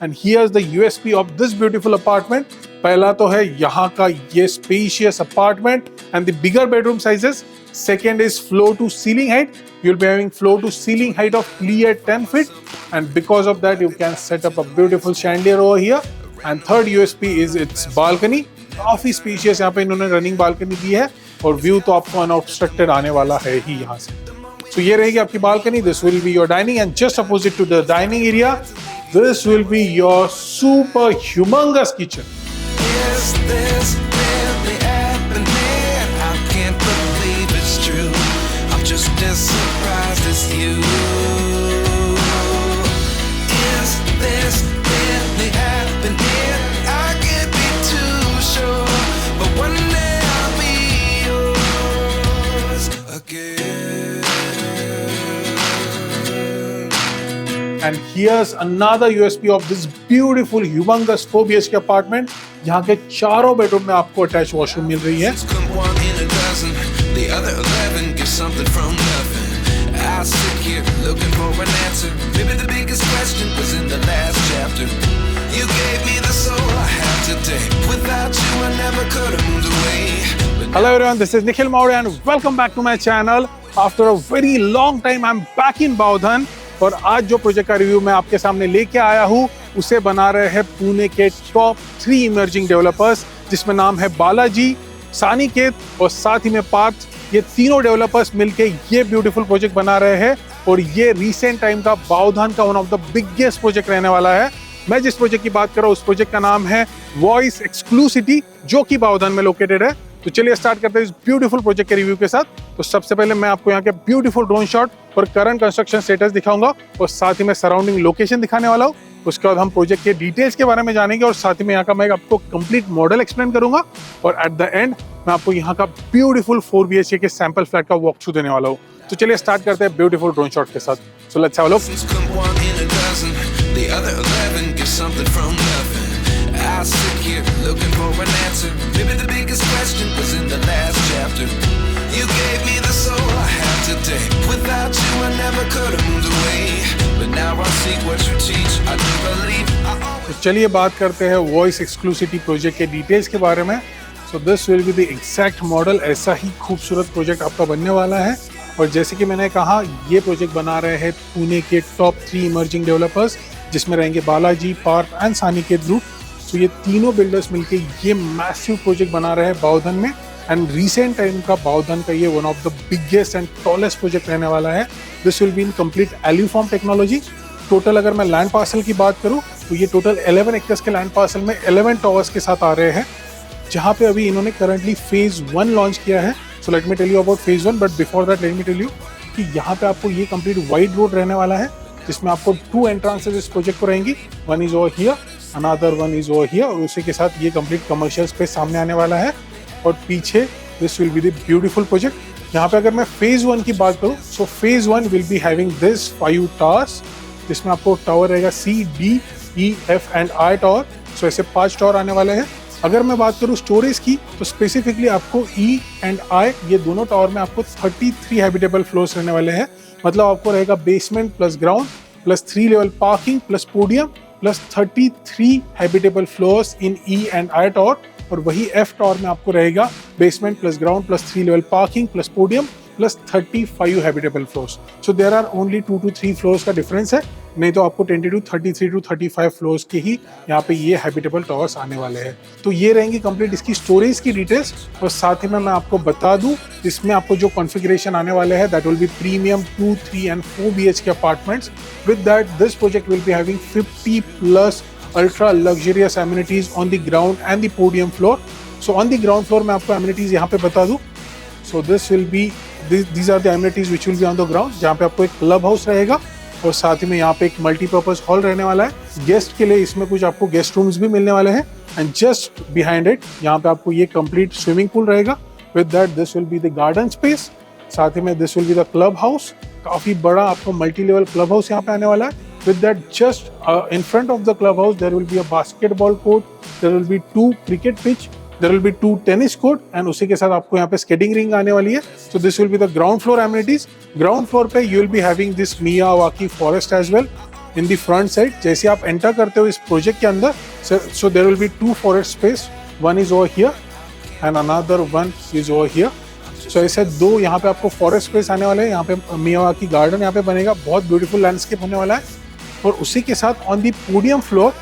And here's the USP of this beautiful apartment. पहला तो है यहाँ का ये spacious apartment and the bigger bedroom sizes. Second is floor to ceiling height. You'll be having floor to ceiling height of clear 10 feet, and because of that you can set up a beautiful chandelier over here. And third USP is its balcony. काफी spacious यहाँ पे इन्होंने running balcony दी है और view तो आपको unobstructed आने वाला है ही यहाँ से। So ये रहेगी आपकी balcony. This will be your dining, and just opposite to the dining area, this will be your super humongous kitchen. Is this really happening? I can't believe it's true. I'm just as surprised as you. Is this really happening? I can't be too sure, but one day I'll be yours again. And here's another USP of this beautiful humongous 4 BHK apartment. यहाँ के चारों bedroom में आपको attach washroom मिल रही है। Come one in a dozen, the other 11 get something from nothing. I sit here looking for an answer. Maybe the biggest question was in the last chapter. You gave me the soul I have today. Without you, I never could have moved away. Hello everyone, this is Nikhil Maurya and welcome back to my channel. After a very long time, I'm back in Baudhan. और आज जो project का review मैं आपके सामने लेके आया हूँ उसे बना रहे हैं पुणे के टॉप 3 इमर्जिंग डेवलपर्स, जिसमें नाम है बालाजी, सानिकेत और साथ ही में पार्थ। ये तीनों डेवलपर्स मिलके ये ब्यूटीफुल प्रोजेक्ट बना रहे हैं और ये रिसेंट टाइम का बाउधान का one of the biggest project रहने वाला है। मैं जिस प्रोजेक्ट की बात कर रहा हूँ उस प्रोजेक्ट का नाम है वॉइस एक्सक्लूसिटी, जो कि बाउधान में लोकेटेड है। तो चलिए स्टार्ट करते हैं इस ब्यूटीफुल प्रोजेक्ट के रिव्यू के साथ। तो सबसे पहले मैं आपको यहाँ के ब्यूटीफुल ड्रोन शॉट और करंट कंस्ट्रक्शन स्टेटस दिखाऊंगा और साथ ही मैं सराउंडिंग लोकेशन दिखाने वाला हूँ। उसके बाद हम प्रोजेक्ट के डिटेल्स के बारे में जानेंगे और साथ ही में यहाँ का मैं आपको कंप्लीट मॉडल एक्सप्लेन करूंगा और एट द एंड मैं आपको यहाँ का ब्यूटीफुल 4 BHK के सैंपल फ्लैट का वॉक थ्रू देने वाला हूँ। तो चलिए स्टार्ट करते हैं ब्यूटीफुल ड्रोन शॉट के साथ। सो let's have a look. Come one in a dozen, the other 11 get something from nothing. I sit here looking for an answer. Maybe the biggest question was in the last chapter. You gave me the soul I have today. Without you, I never could have moved away. But now I see what you teach. I do believe I always. तो चलिए बात करते हैं voice एक्सक्लूसिटी project के details के बारे में। So this will be the exact model. ऐसा ही खूबसूरत प्रोजेक्ट आपका बनने वाला है और जैसे कि मैंने कहा ये प्रोजेक्ट बना रहे हैं पुणे के टॉप 3 इमर्जिंग डेवलपर्स, जिसमें रहेंगे बालाजी, पार्थ एंड सानिकेत ग्रुप। तो ये तीनों बिल्डर्स मिलके ये मैसिव प्रोजेक्ट बना रहे हैं बाउधन में एंड रिसेंट टाइम का बाउधन का ये one of the biggest and tallest project रहने वाला है। This will be in complete aluform technology. Total अगर मैं लैंड पार्सल की बात करूँ तो ये टोटल 11 एकर्स के लैंड पार्सल में 11 टावर्स के साथ आ रहे हैं, जहाँ पे अभी इन्होंने करंटली फेज 1 लॉन्च किया है। So let me tell you about phase 1, but before that let me tell you कि यहाँ पे आपको ये कंप्लीट वाइड रोड रहने वाला है, जिसमें आपको 2 एंट्रांसेस इस प्रोजेक्ट को रहेंगी। One is over here, another one is over here, और उसी के साथ ये कंप्लीट कमर्शियल स्पेस सामने आने वाला है। और पीछे this will be the beautiful project. यहाँ पे अगर मैं फेज 1 की बात करूँ, so phase 1 will be having this 5 towers, जिसमें आपको टावर रहेगा C, D, E, F and I tower. So ऐसे 5 टावर आने वाले हैं। अगर मैं बात करूँ स्टोरेज की, तो स्पेसिफिकली आपको E एंड I ये दोनों टावर में आपको 33 हैबिटेबल फ्लोर्स रहने वाले हैं। मतलब आपको रहेगा basement plus ground plus 3 level parking plus podium plus 33 habitable floors in E and I tower. और वही F टावर में आपको रहेगा basement plus ground plus 3 level parking plus podium plus 35 habitable floors. So there are only 2 to 3 floors का difference है, नहीं तो आपको 22, 33 to 35 फ्लोर्स के ही यहाँ पे ये हैबिटेबल टावर्स आने वाले हैं। तो ये रहेंगी कंप्लीट इसकी स्टोरेज की डिटेल्स। और साथ ही में मैं आपको बता दूं, इसमें आपको जो कॉन्फ़िगरेशन आने वाले हैं that will be premium 2, 3 and 4 BHK apartments. With that this project will be having 50+ ultra luxurious amenities on the ground and the podium floor. So on the ground floor मैं आपको एमिनिटीज यहाँ पे बता दूं। So this will B these are the amenities which will be on the ground, जहाँ पे आपको एक क्लब हाउस रहेगा और साथ ही में यहाँ पे एक मल्टीपर्पज हॉल रहने वाला है। गेस्ट के लिए इसमें कुछ आपको गेस्ट रूम्स भी मिलने वाले हैं एंड जस्ट बिहाइंड इट यहाँ पे आपको ये कंप्लीट स्विमिंग पूल रहेगा। With that this will be the garden space, साथ ही में this will be the club house. काफी बड़ा आपको मल्टी लेवल क्लब हाउस यहाँ पे आने वाला है। With that just in front of the club house there will be a basketball court, there will be 2 cricket pitch, there will be 2 tennis court and उसी के साथ आपको यहाँ पे skating ring आने वाली है। So this will be the ground floor amenities. Ground floor पे you will be having this Miyawaki forest as well. In the front side जैसे आप एंटर करते हो इस प्रोजेक्ट के अंदर, so there will be 2 forest space, one is over here and another one is over here. So ऐसे 2 यहाँ पे आपको फॉरेस्ट स्पेस आने वाले हैं। यहाँ पे मियावाकी गार्डन यहाँ पे बनेगा, बहुत ब्यूटीफुल लैंडस्केप होने वाला है। और उसी के साथ on the podium floor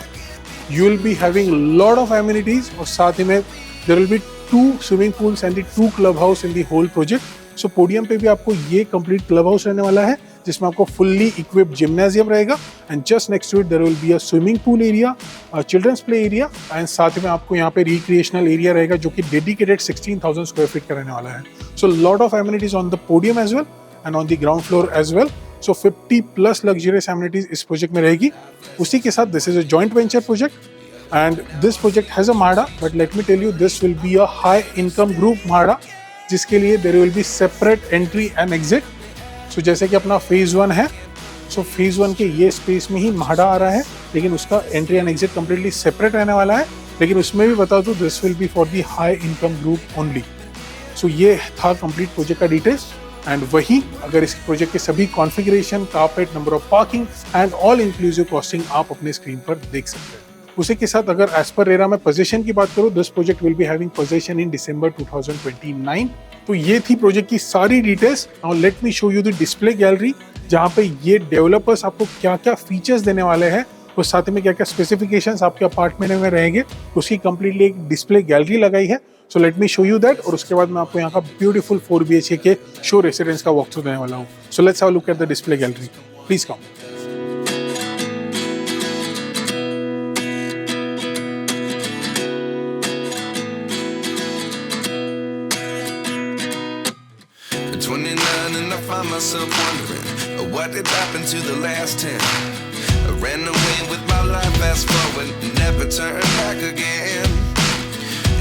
you will be having lot of amenities, और साथ ही में there will be 2 swimming pools and the 2 club house in the whole project. So podium पे भी आपको ये कंप्लीट क्लब हाउस रहने वाला है, जिसमें आपको फुल्ली इक्विप्ड जिम्नाजियम रहेगा, and just next to it there will be a swimming pool area, children's play area, and साथ ही में आपको यहाँ पे रिक्रिएशनल एरिया रहेगा जो कि डेडिकेटेड 16,000 स्क्वायर फीट का रहने वाला है। So lot of amenities on the podium as well and on the ground floor as well. So 50+ luxurious amenities इस प्रोजेक्ट में रहेगी। उसी के साथ this is a joint venture project and this project has a MHADA, but let me tell you this will be a high income group MHADA, जिसके लिए there will be separate entry and exit। so जैसे कि अपना phase 1 है, so phase 1 के ये space में ही MHADA आ रहा है, लेकिन उसका entry and exit completely separate रहने वाला है। लेकिन उसमें भी बता दूं this will be for the high income group only। so ये था complete project का details। एंड वही अगर इस प्रोजेक्ट के सभी configuration, carpet, number of parking and all inclusive costing आप अपने स्क्रीन पर देख सकते हैं। उसी के साथ अगर एज पर रेरा में पोजीशन की बात करूं, this project will be having position in December 2029। तो ये थी प्रोजेक्ट की सारी details. Now let me show you the display gallery, जहां पे ये डेवलपर्स आपको क्या क्या फीचर्स देने वाले हैं और साथ में क्या क्या स्पेसिफिकेशंस आपके अपार्टमेंट में रहेंगे, उसकी कंप्लीटली एक डिस्प्ले गैलरी लगाई है। So let me show you that, और उसके बाद मैं आपको यहाँ का ब्यूटीफुल 4 BHK के शो रेसिडेंस का वॉक थ्रू देने वाला हूँ। सो let's have a look at the display gallery, please come. Find myself wondering what did happen to the last 10. I ran away with my life, fast forward, never turn back again.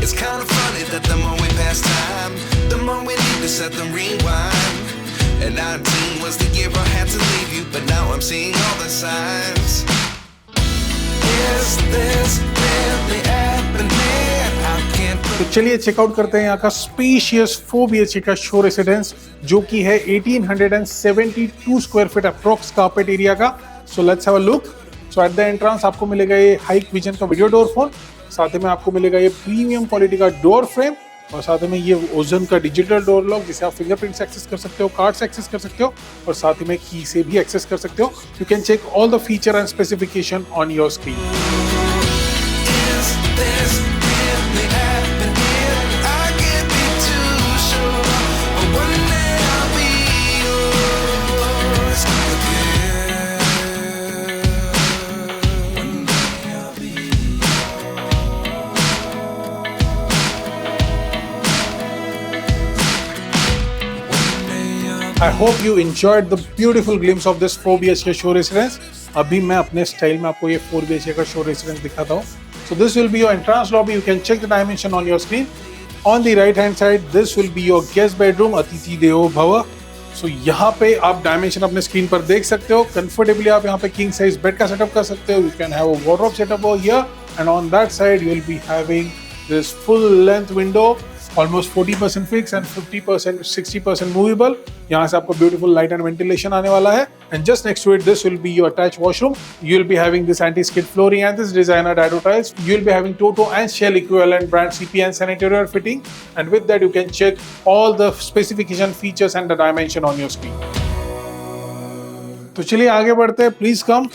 It's kind of funny that the more we pass time, the more we need to set them rewind. And 19 was the year I had to leave you, but now I'm seeing all the signs. Is this really happening? I can't. तो चलिए checkout करते हैं यहाँ का spacious 4 BHK का show residence, जो कि है 1872 square feet approx carpet area का। So let's have a look. So at the entrance आपको मिलेगा ये हाइक विजन का वीडियो डोर फोन, साथ में आपको मिलेगा ये प्रीमियम क्वालिटी का डोर फ्रेम, और साथ में ये ओजन का डिजिटल डोर लॉक, जिसे आप फिंगरप्रिंट से एक्सेस कर सकते हो, कार्ड से एक्सेस कर सकते हो, और साथ में की से भी एक्सेस कर सकते हो। You can check all the feature and specification on your screen. I hope you enjoyed the beautiful glimpse of this 4 BHK show residence। अभी मैं अपने स्टाइल में आपको ये 4 BHK का शो रेसिडेंस दिखाता हूँ। So this will be your entrance lobby. You can check the dimension on your screen. On the right hand side, this will be your guest bedroom, अतिथि देवो भव। So यहाँ पे आप डायमेंशन अपने स्क्रीन पर देख सकते हो। कंफर्टेबली आप यहाँ पे किंग साइज बेड का सेटअप कर सकते हो। You can have a wardrobe setup over here, and on that side you will be having this full length window, almost 40% fixed and 50% 60% movable। यहाँ से आपको beautiful light and ventilation आने वाला है। And just next to it, this will be your attached washroom. You will be having this anti-skid flooring and this designer dado tiles. You will be having Toto and Shell equivalent brand CP and sanitary fitting. And with that, you can check all the specification, features and the dimension on your screen. तो चलिए आगे बढ़ते हैं। Please come.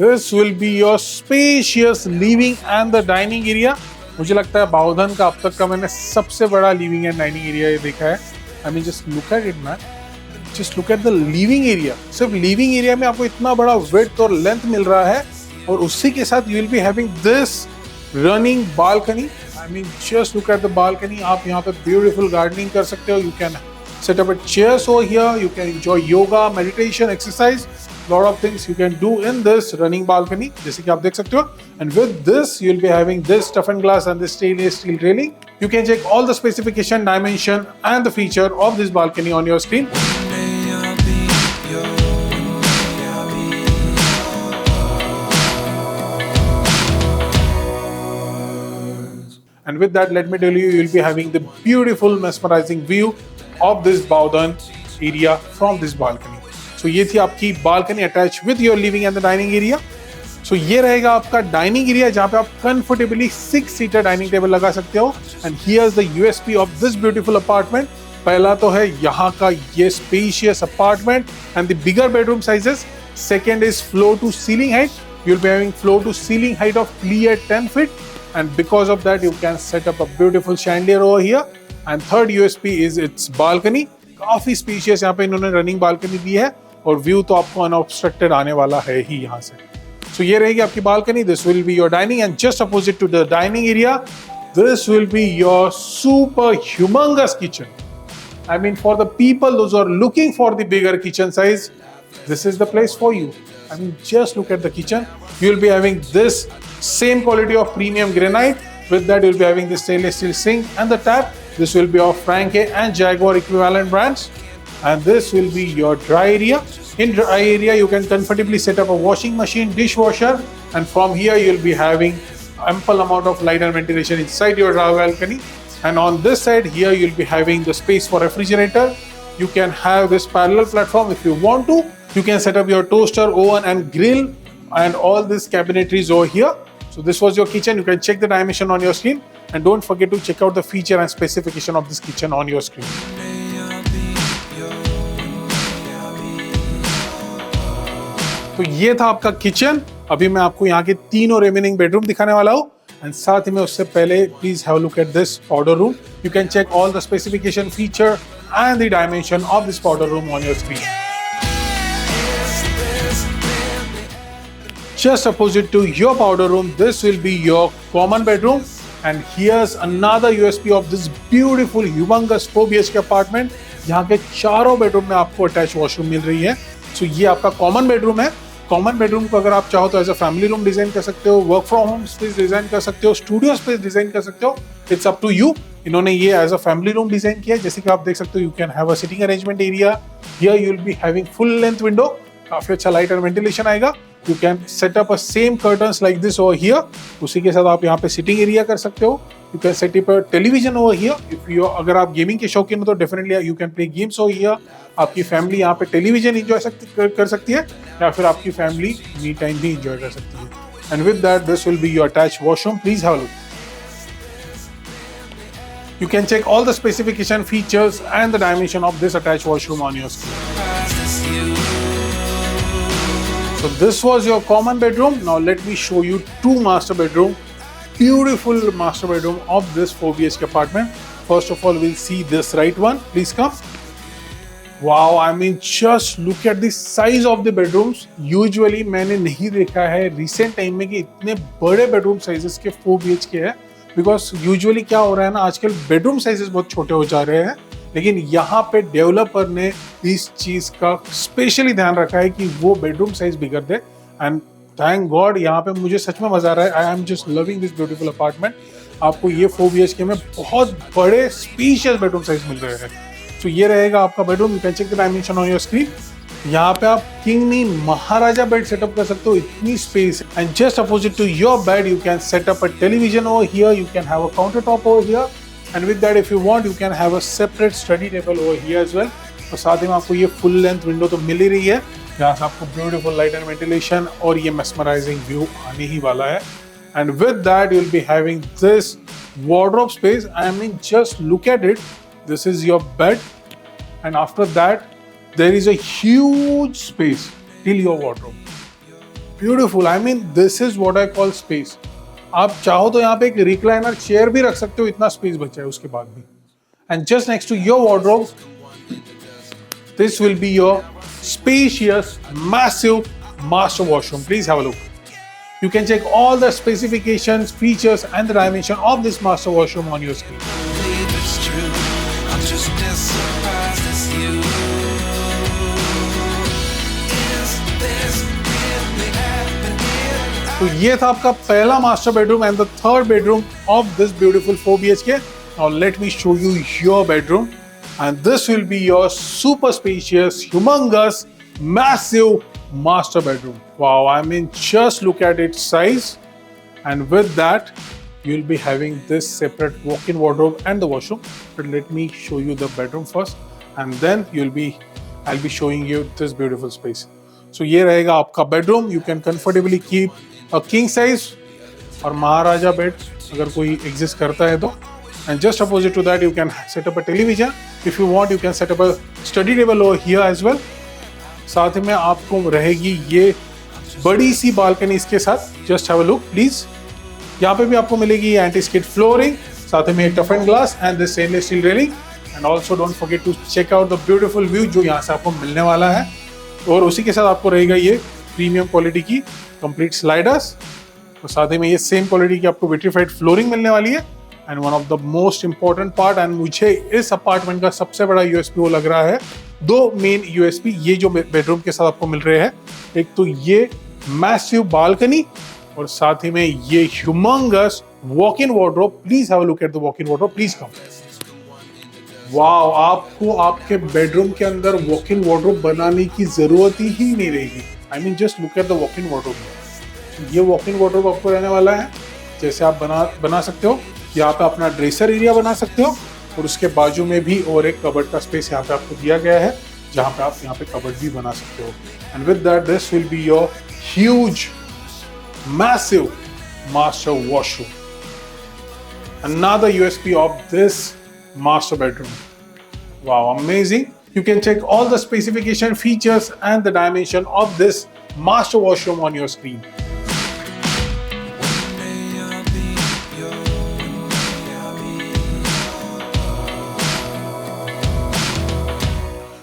This will be your spacious living and the dining area। मुझे लगता है बाउधन का अब तक का मैंने सबसे बड़ा लिविंग एंड डाइनिंग एरिया ये देखा है। I mean just look at it man, just look at the living area. सिर्फ लिविंग एरिया में आपको इतना बड़ा विड्थ और लेंथ मिल रहा है, और उसी के साथ you will be having this running balcony. I mean just look at the balcony. आप यहाँ पे ब्यूटीफुल गार्डनिंग कर सकते हो। You can set up a chairs over here. You can enjoy yoga, meditation, exercise. Lot of things you can do in this running balcony, जैसे कि आप देख सकते हो। And with this, you'll be having this toughened glass and this stainless steel railing. You can check all the specification, dimension, and the feature of this balcony on your screen. And with that, let me tell you, you'll be having the beautiful, mesmerizing view of this Baudhan area from this balcony. सो ये थी आपकी balcony attach with your living and the dining area. So ये रहेगा आपका dining area जहाँ पे आप comfortably 6 seater dining table लगा सकते हो। And here's the USP of this beautiful apartment. पहला तो है यहाँ का ये spacious apartment and the bigger bedroom sizes. Second is floor to ceiling height. You will be having floor to ceiling height of clear 10 feet, and because of that you can set up a beautiful chandelier over here. And third USP is its balcony. काफी spacious यहाँ पे इन्होंने running balcony दी है और view तो आपको unobstructed आने वाला है ही यहाँ से। So ये रहेगी आपकी balcony. This will be your dining, and just opposite to the dining area, this will be your super humongous kitchen. I mean, for the people those who are looking for the bigger kitchen size, this is the place for you. I mean, just look at the kitchen. You will be having this same quality of premium granite. With that, you will be having the stainless steel sink and the tap. This will be of Franke and Jaguar equivalent brands. And this will be your dry area. In dry area, you can comfortably set up a washing machine, dishwasher, and from here you will be having ample amount of light and ventilation inside your dry balcony. And on this side here, you will be having the space for refrigerator. You can have this parallel platform if you want to. You can set up your toaster, oven, and grill, and all this cabinetries over here. So this was your kitchen. You can check the dimension on your screen, and don't forget to check out the feature and specification of this kitchen on your screen. तो ये था आपका kitchen. अभी मैं आपको यहाँ के तीनों रिमेनिंग बेडरूम दिखाने वाला हूँ, एंड साथ ही में उससे पहले please have a look at this powder room. You can check all the specification, feature and the dimension of this powder room on your screen. Just opposite to your powder room, this will be your common bedroom. And here's another USP of this beautiful, humongous 4 BHK apartment. यहाँ के चारों bedroom में आपको attach washroom मिल रही है। So ये आपका common bedroom है। कॉमन बेडरूम को अगर आप चाहो तो as a family room design कर सकते हो, work from home space design कर सकते हो, स्टूडियो स्पेस डिजाइन कर सकते हो। It's up to you. इन्होंने ये as a family room design किया है। जैसे कि आप देख सकते हो, you can have a sitting arrangement area. Here you will be having full length window, काफी अच्छा लाइट और वेंटिलेशन आएगा। You can set up a same curtains like this over here. उसी के साथ आप यहाँ पे सिटिंग एरिया कर सकते हो। You can set up a television over here. If you अगर आप गेमिंग के शौकीन हो तो definitely you can play games over here. आपकी फैमिली यहाँ पे टेलीविजन एंजॉय कर सकती है, या फिर आपकी फैमिली मी टाइम भी एंजॉय कर सकती है। And with that, this will be your attached washroom. Please have a look. You can check all the specification, features, and the dimension of this attached washroom on your screen. So this was your common bedroom. Now let me show you two master bedroom, beautiful master bedroom of this 4 BHK apartment. First of all, we'll see this right one. Please come. Wow, I mean just look at the size of the bedrooms. Usually मैंने नहीं देखा है recent time में कि इतने बड़े bedroom sizes के 4 BHK है, because usually क्या हो रहा है ना, आजकल bedroom sizes बहुत छोटे हो जा रहे हैं, लेकिन यहाँ पे डेवलपर ने इस चीज का स्पेशली ध्यान रखा है कि वो बेडरूम साइज बिगड़ दे। एंड थैंक गॉड, यहाँ पे मुझे सच में मजा आ रहा है। I am just loving this beautiful apartment. आपको ये 4 BHK में बहुत बड़े स्पेशियस बेडरूम साइज मिल रहे हैं। तो ये रहेगा आपका bedroom. You can check the dimension on your screen. यहाँ पे आप किंग नी महाराजा बेड सेटअप कर सकते हो, इतनी space. And just opposite to your bed you can setup a television over here, you can have a counter top over here, and with that if you want you can have a separate study table over here as well. और साथ ही में आपको ये full length window तो मिल ही रही है, जहाँ से आपको ब्यूटीफुल लाइट एंड वेंटिलेशन और ये मेस्मराइजिंग व्यू आने ही वाला है। And with that you will be having this wardrobe space. I mean just look at it. This is your bed, and after that there is a huge space till your wardrobe. Beautiful. I mean this is what I call space. आप चाहो तो यहाँ पे एक recliner chair भी रख सकते हो, इतना स्पेस बचा है उसके बाद भी। And just next to your wardrobe, this will be your spacious massive master washroom. Please have a look. You can check all the specifications, features, and the dimension of this master washroom on your screen. Believe it's true. I'm just as surprised as you. Is this really happening? तो ये था आपका पहला master bedroom and the third bedroom of this beautiful 4 BHK. Now let me show you your bedroom, and this will be your super spacious, humongous, massive master bedroom. Wow, I mean just look at its size, and with that you'll be having this separate walk-in wardrobe and the washroom. But let me show you the bedroom first, and then you'll be I will be showing you this beautiful space. So ये रहेगा आपका bedroom. You can comfortably keep a king size और Maharaja bed अगर कोई exist करता है तो। And just opposite to that you can set up a television. If you want you can set up a study table over here as well. साथ में आपको रहेगी ये बड़ी सी बालकनी इसके साथ। Just have a look please. यहाँ पे भी आपको मिलेगी एंटी स्किड फ्लोरिंग, साथ में tough and glass and the stainless steel railing. And also don't forget to check out the beautiful view जो यहाँ से आपको मिलने वाला है। और उसी के साथ आपको रहेगा ये प्रीमियम क्वालिटी की कंप्लीट स्लाइडर्स और साथ में ये सेम क्वालिटी की आपको विट्रीफाइड फ्लोरिंग मिलने वाली है। And one of the most important part and मुझे इस अपार्टमेंट का सबसे बड़ा यूएसपी वो लग रहा है, दो मेन यूएसपी ये जो बेडरूम के साथ आपको मिल रहे हैं। एक तो ये मैसिव बालकनी और साथ ही में ये humongous walk in wardrobe. Please have a look at the walk in wardrobe, please come. Wow, आपको आपके बेडरूम के अंदर वॉक इन वार्डरोब बनाने की जरूरत ही नहीं रहेगी। I mean just look at the walk in wardrobe. ये वॉक इन वार्डरोब आपको रहने वाला है, जैसे आप बना सकते हो। यहाँ पे अपना ड्रेसर एरिया बना सकते हो और उसके बाजू में भी और एक कबर्ड का स्पेस यहाँ पे आपको दिया गया है, जहाँ पे आप यहाँ पे कबर्ड भी बना सकते हो। And with that this will be your huge massive master washroom. Another USP of this master bedroom. Wow, amazing. You can check all the specification, features and the dimension of this master washroom on your screen.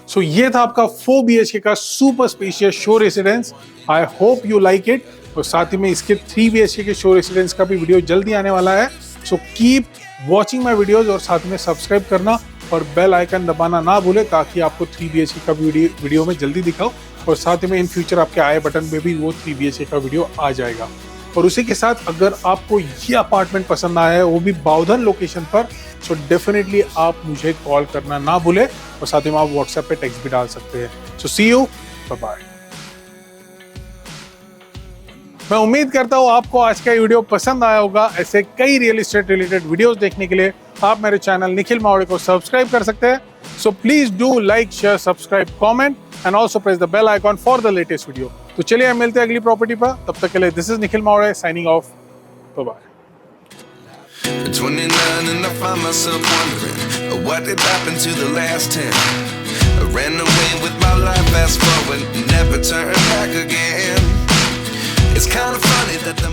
So ये था आपका 4 BHK का super spacious show residence. I hope you like it. और साथ ही में इसके 3 BHK के शो रेसिडेंस का भी वीडियो जल्दी आने वाला है। So keep watching my videos और साथ में सब्सक्राइब करना और बेल आइकन दबाना ना भूले ताकि आपको 3 BHK का वीडियो में जल्दी दिखाओ। और साथ ही में इन फ्यूचर आपके आई बटन पे भी वो 3 BHK का वीडियो आ जाएगा। और उसी के साथ अगर आपको ये अपार्टमेंट पसंद आया है वो भी बाउधन लोकेशन पर, सो डेफिनेटली आप मुझे कॉल करना ना भूले और साथ ही में आप व्हाट्सएप पे टेक्स्ट भी डाल सकते हैं। सो सी यू, बाय बाय। मैं उम्मीद करता हूँ आपको आज का वीडियो पसंद आया होगा। ऐसे कई रियल एस्टेट रिलेटेड वीडियोस देखने के लिए आप मेरे चैनल निखिल मावड़े को सब्सक्राइब कर सकते हैं। So please do like, share, subscribe, comment and also press the bell icon for the latest video. तो चलिए हम मिलते हैं अगली प्रॉपर्टी पर। तब तक के लिए this is Nikhil Mawde signing off. Bye bye. 29 and I find myself wondering what did happen to the last 10. I ran away with my life, fast forward, never turn back again. It's kind of funny that the